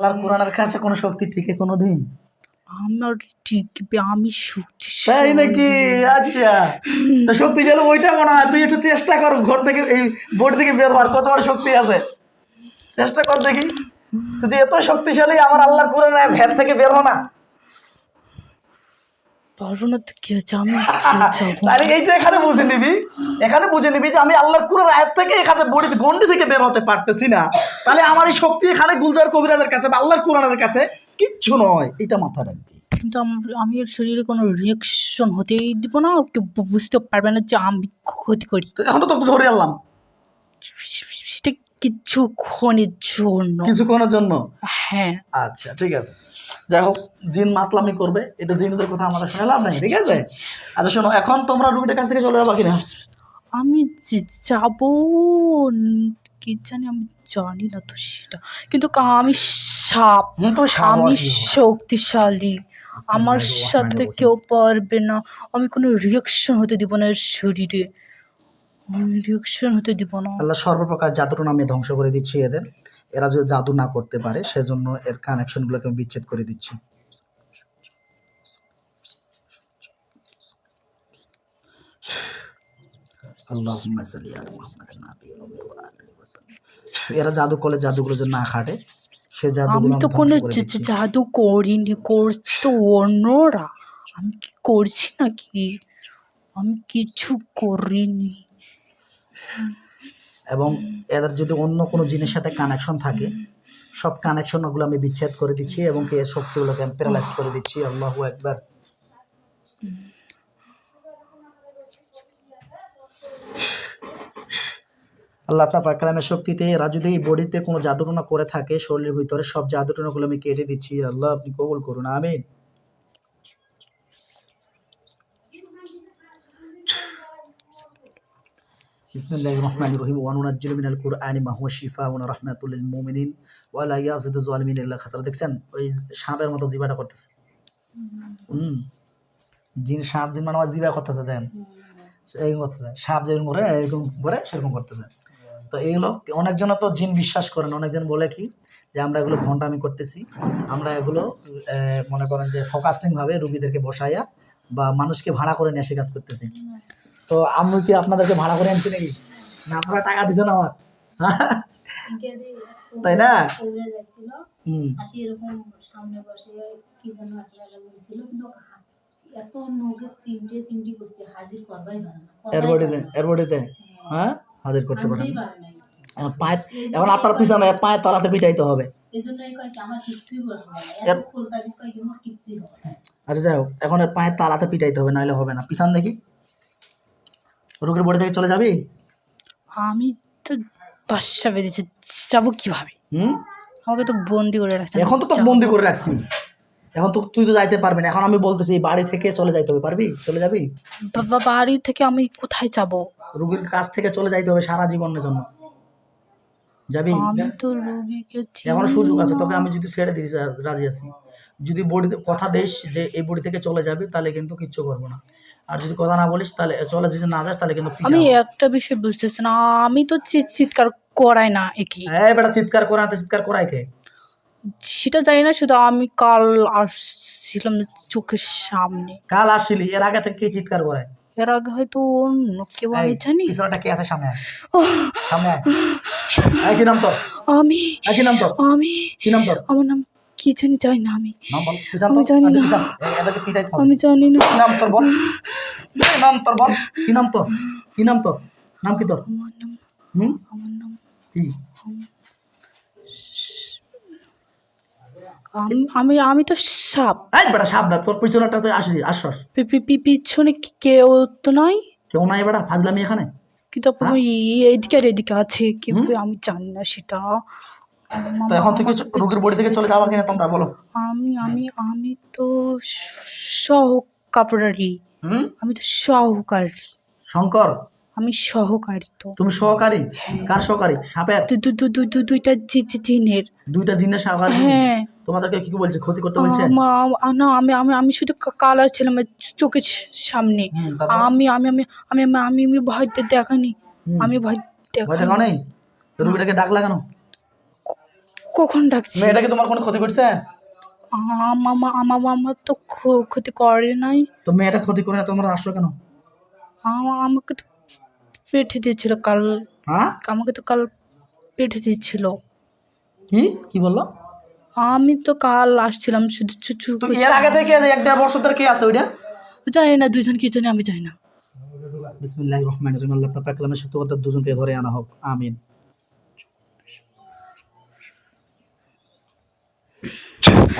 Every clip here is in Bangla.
আল্লাহর কোরআনের কাছে কোনো শক্তি টিকে কোনোদিন? আমার টিকবে, আমি তাই শক্তিশালী। নাকি? আচ্ছা, তো শক্তিশালী ওইটা মনে হয়। তুই একটু চেষ্টা কর ঘর থেকে, এই বোর্ড থেকে বের হওয়ার, কত বড় শক্তি আছে, চেষ্টা কর দেখি। তুই যে এত শক্তিশালী, আমার আল্লাহর কোরআনের ভেদ থেকে বের হ না। পারবো না তো কি হচ্ছে, আমি যাবো। তাহলে এইটা এখানে বুঝে নিবি, এখানে বুঝে নিবি যে আমি আল্লাহর কোরআন আয়াত থেকে এখানে বড়ি গন্ডি থেকে বের হতে পারতেছি না, তাহলে আমার এই শক্তি এখানে গুলজার কবিরাজের কাছে বা আল্লাহর কোরআনের কাছে কিচ্ছু নয়। এটা মাথায় রাখবি। কিন্তু আমি এর শরীরে কোনো রিয়াকশন হতেই দিব না, কেউ বুঝতে পারবে না যে আমি ক্ষতি করি। তো এখন তো তোকে ধরে আনলাম সেটা কিছুক্ষণের জন্য। কিছুক্ষণের জন্য? হ্যাঁ। আচ্ছা ঠিক আছে, যাই হোক, জিন মাতলামি করবে, এটা জিনদের কথা আমাদের শুনে লাভ নাই, ঠিক আছে? আচ্ছা শোনো, এখন তোমরা রুবিটার কাছ থেকে চলে যাবা কিনা? আমি যাবো কি জানি, আমি জানি না তো সেটা, কিন্তু আমি সাপ, আমি শক্তিশালী, আমার সাথে কেউ পারবে না। আমি কোনো রিয়াকশন হতে দিব না এর শরীরে, আমি রিয়াকশন হতে দিব না। আল্লাহ সর্বপ্রকার জাদুর নামে ধ্বংস করে দিচ্ছি এদের। এরা যদি জাদু না করতে পারে, সেজন্য এর কানেকশনগুলোকে আমি বিচ্ছেদ করে দিচ্ছি। আল্লাহুম্মা সাল্লি আলা মুহাম্মাদিন নাবিয়্যিল উম্মি ওয়া আলিহি ওয়াসাল্লাম। এরা জাদু করলে জাদুগুলো যে না খাটে, সে জাদুগুলো আমি তো ধ্বংস কোনো করে দিচ্ছি। জাদু করিনি, করছি তো অন্যরা। আমি কি করছি নাকি? আমি কিছু করিনি। এবং এদের যদি অন্য কোনো জিনিসের সাথে কানেকশন থাকে, সব কানেকশনগুলো আমি বিচ্ছেদ করে দিচ্ছি এবং এর শক্তিগুলোকে আমি প্যারালাইজ করে দিচ্ছি। আল্লাহু আকবার। আল্লাহ আপনার পাক কালামের শক্তিতে এরা যদি এই বডিতে কোনো জাদুটনা করে থাকে, শরীরের ভিতরে সব জাদুটনাগুলো আমি কেটে দিচ্ছি। আল্লাহ আপনি কবুল করুন, আমিন। বিসমিল্লাহির রহমানির রহিম। ওয়া নুনাজ্জিলু মিনাল কুরআনি মা হুয়া শিফাউন ওয়া রাহমাতুল লিল মুমিনিন ওয়া লা ইয়াজিদু যালিমিনা ইল্লা খাসারা। দেখছেন ওই সাপের মতো জিবাটা করতেছে। জিন, সাপ জিন মানে জিবা করতেছে, দেন এইরকম করতেছে, সাপ যেরকম করে এরকম করে সেরকম করতেছে। তো এইগুলো অনেকজন তো জিন বিশ্বাস করেন, অনেকজন বলে কি যে আমরা এগুলো ভণ্ডামি করতেছি, আমরা এগুলো মনে করেন যে ফোকাসিং ভাবে রুগীদেরকে বসাইয়া বা মানুষকে ভাড়া করে নিয়ে এসে কাজ করতেছি। তো আমি কি আপনাদেরকে ভাড়া করে আনছি নাকি? না আপনারা টাকা দিচ্ছেন আমার, তাই না? এরবডিতে হ্যাঁ হাজির করতে পারেন। পায়ে এখন আপনার পিছনে পায়ের তলাতে পিটাইতে হবে। আচ্ছা যাই হোক, এখন পায়ের তালাতে পিটাইতে হবে, নাহলে হবে না। পিছন দেখি, রোগের বডি থেকে চলে যাবি? আমি তো বাসা বেঁধেছি, যাবো কিভাবে? আমাকে তো বন্দি করে রাখছে। এখন তো বন্দি করে রাখছি, এখন তো তুই তো যাইতে পারবি না। এখন আমি বলতেছি বাড়ি থেকে চলে যাইতে হবে, পারবি? চলে যাবি? বাড়ি থেকে আমি কোথায় যাব? রোগীর কাছ থেকে চলে যাইতে হবে সারা জীবনের জন্য। যাবি? আমি তো রোগীকে এখনো সুযোগ আছে, তোকে আমি যদি ছেড়ে দিই রাজি আছি। যদি বডিতে কথা দিস যে এই বডি থেকে চলে যাবি, তাহলে কিন্তু কিচ্ছু করবো না। আর যদি কথা না বলিস, তাহলে চলে যদি না যাস, তাহলে কিন্তু আমি একটা বিষয় বুঝতেছি না, আমি তো চিৎকার করাই না একে। হ্যাঁ বেটা, চিৎকার করাতে চিৎকার করাই কে? সেটা জানি না, শুধু আমি কাল আসছিলাম চোখের সামনে। কাল আসছিলি? এর আগে থেকে কে চিৎকার করায়? এর আগে হয়তো অন্য কেউ, আমি জানি। পিছনটা কে আছে? সামনে আয়, সামনে আয়। কি নাম তোর? আমি কি নাম তোর? আমি কি নাম তোর? আমার নাম কি জানি, জানি না। আমি নাম বল। আমি জানি না, এদেরকে পিটাইতে হবে। আমি জানি না। কি নাম তোর বল? নাম তোর বল। কি নাম তোর? কি নাম তোর? নাম কি তোর? আমার নাম আমার নাম কি? আমি তো সাপ। এই বেটা, সাপ না, তোর পিছনেটাতে আসলি আশ্বাস। পিছনে কেউ তো নাই। কেউ নাই বেটা, ফাজলামি এখানে। কিন্তু এদিকে আর এদিকে আছে, কিন্তু আমি জানি না সেটা। তো এখন থেকে রোগীর বডি থেকে চলে যাওয়া কিনা তোমরা বলো? আমি তো সহকারী। আমি তো সহকারী। শঙ্কর? আমি সহকারী। তো তুমি সহকারী? কার সহকারী? সাপের? দুইটা জিনের। দুইটা জিনের সহকারী? হ্যাঁ। তোমাদেরকে কি বলছে? ক্ষতি করতে বলছে? না, আমি শুধু কালার ছিলাম চোখের সামনে। আমি ভয় দেখানি। আমি ভয় দেখানি। রোগীটাকে ডাকলা কেন? কখন ডাকছি? মেয়েটা কি তোমার কোনো ক্ষতি করছে? আমার তো ক্ষতি করে নাই। তো মেয়েটা ক্ষতি করে না, তোমরা আসছো কেন? আমাকে তো পেটে দিয়েছিল কাল। হ্যাঁ আমাকে তো কাল পেটে দিয়েছিল। কি কি বললো? আমি তো কাল আসছিলাম শুধু চুচু। তো এর আগে থেকে 1.5 বছর ধরে কে আছে ওইটা? জানি না দুজন কি জানি, আমি জানি না। বিসমিল্লাহির রহমানির রহিম। আল্লাহ পাক কালামে সত্য কথা দুজনকে ধরে আনা হোক, আমিন।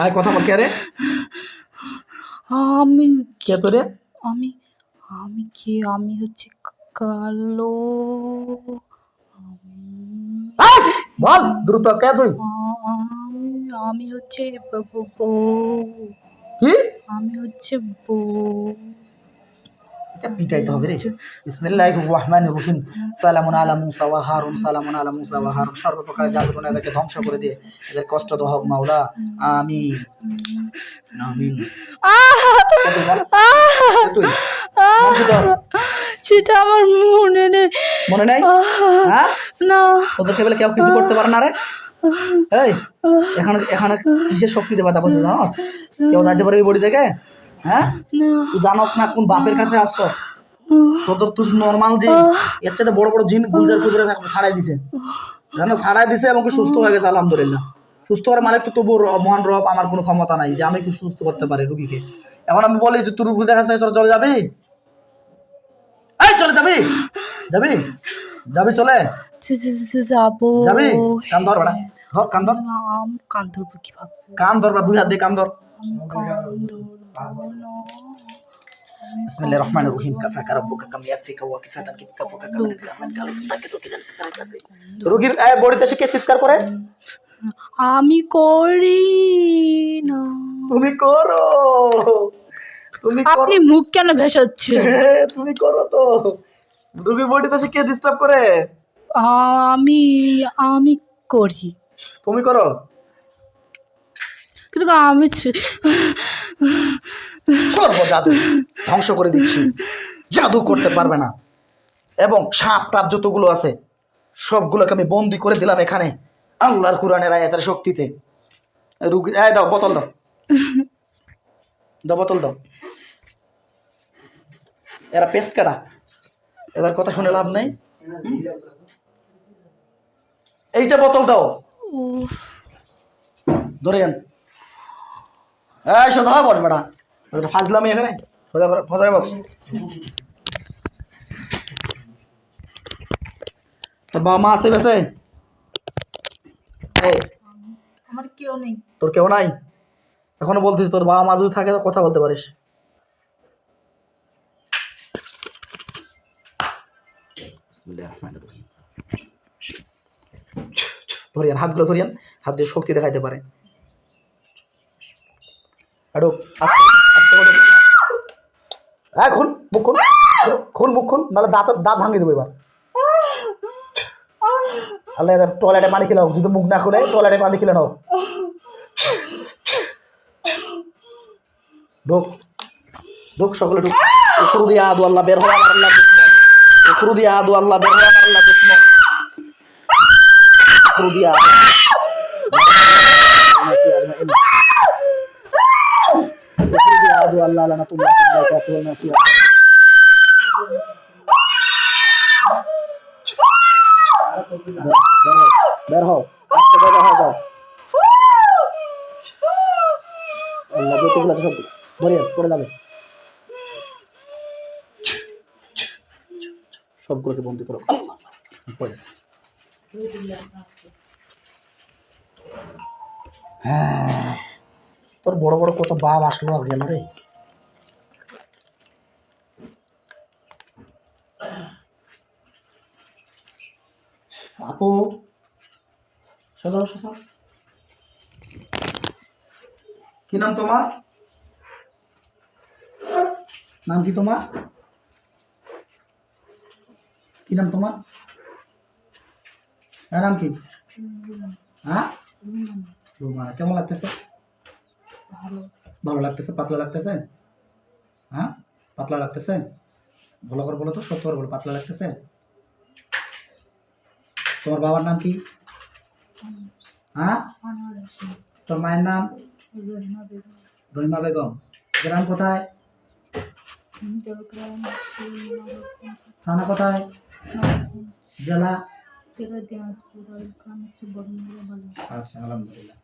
আয় কথা বল, কে রে? আমি কে তোরে? আমি আমি কি আমি হচ্ছে কালো। বল দ্রুত, কে তুই? আমি হচ্ছে বউ। কি? আমি হচ্ছে বউ। এটা পিটাইতে হবে রে। বিসমিল্লাহির রহমানির রহিম। সালামুন আলা মুসা ওয়া হারুন, সালামুন আলা মুসা ওয়া হারুন। সর্বপ্রকার জাদুটনা এদেরকে ধ্বংস করে দিয়ে এদের কষ্ট দাও হোক মাওলা, আমিন আমিন। তুই সেটা আমার মনে নেই। মনে নাই? হ্যাঁ না, তোদেরকে বলে কেউ কিছু করতে পারে না রে। এই এখানে এখানে কিসের শক্তিতে বাধা পড়ছে জানোস? কেউ যাইতে পারবি বডি থেকে? হ্যাঁ তুই জানোস না কোন বাপের কাছে আসছস? তোদের তুই নর্মাল যে এর চাইতে বড় বড় জিন গুলজার কুবরে ছাড়াই দিছে, জানো ছাড়াই দিছে এবং সুস্থ হয়ে গেছে আলহামদুলিল্লাহ। সুস্থ করার মালিক তো তবু মহান রব, আমার কোনো ক্ষমতা নাই যে আমি কি সুস্থ করতে পারি রুগীকে। এখন আমি বলি যে তুই রুগী দেখা যায় চলে যাবি? এই চলে যাবি? যাবি যাবি চলে যাবো। যাবি? কান ধর বেটা, ধর কান ধর। কান ধরবো কিভাবে? কান ধর বেটা, 2 হাত দিয়ে কান ধর। আমি কান ধরবো না। বিসমিল্লাহির রহমানির রহিম। কাফাকা রাব্বুকা কাম ইয়াকফিকা ওয়া কিফাতান কাফাকা কাম রুগীর বডিতে সে কে চিৎকার করে? আমি করি না। তুমি করো, তুমি করো। আপনি মুখ কেন ভেসাচ্ছেন? তুমি করো তো। রুগীর বডিতে সে কে ডিস্টার্ব করে? আমি আমি করি, তুমি করো। কিন্তু আমি সর্ব জাদু ধ্বংস করে দিচ্ছি, জাদু করতে পারবে না। এবং সাপ টাপ যতগুলো আছে সবগুলোকে আমি বন্দি করে দিলাম এখানে আল্লাহর কোরআনের আয়াতের শক্তিতে। রুগী দাও বোতল, দাও দাও বোতল দাও। এরা পেস্ট কাটা, এদের কথা শুনে লাভ নেই। এইটা বোতল দাও, ধরে যান। এই সোজা বস বেটা, ফাজলামি এখানে, সোজা বস। তোর বাবা মা আছে বেঁচে? আমার কেউ নেই। তোর কেউ নাই? এখনো বলতিস তোর বাবা মা যদি থাকে তো কথা বলতে পারিস। ধরিয়ান হাতগুলো, ধরিয়ান হাত দিয়ে শক্তি দেখাইতে পারে। খুল মুখ, খুল খুল মুখ খুল, নাহলে দাঁত দাঁত ভাঙিয়ে দেবো এবার। আল্লাহ টয়লেটে পানি খেলে হোক, যদি মুখ না খুলে টয়লেটে পানি খেলে নাও। ঢোক ঢোক, সকলে ঢোক। উখরু দিয়া আদু আল্লাহ, বের হয় আমার আল্লাহ দুশ্মন। উখরু দিয়া আদু আল্লাহ, বের হয় আমার আল্লাহ দুশ্মন। উখরু দিয়া আদু আল্লাহ লানা তুল্লাহ তুল্লাহ নাসিয়া। বের হও, আস্তে করে হয়ে যাও। আল্লাহ যতগুলো আছে সব ধরিয়ে পড়ে যাবে, সবগুলোকে বন্দি করো। হ্যাঁ, তোর বড় বড় কত বাপ আসলো আর গেল রে। আপু সদা সদা, কি নাম তোমার? নাম কি তোমার? কি নাম তোমার? নাম কি? হ্যাঁ কেমন লাগতেছে? ভালো লাগতেছে? পাতলা লাগতেছে? হ্যাঁ পাতলা লাগতেছে? ভালো করে বলো তো, সত্য করে বলো, পাতলা লাগতেছে? তোমার বাবার নাম কি? হ্যাঁ, আনোয়ার হোসেন, তোর মায়ের নাম? রহিমা বেগম, রহিমা বেগম। গ্রাম কোথায়? জলগ্রাম, থানা কোথায়? জেলা? জেলা দিনাজপুর, আর গ্রাম হচ্ছে বর্ণিয়া। আচ্ছা, আলহামদুলিল্লাহ।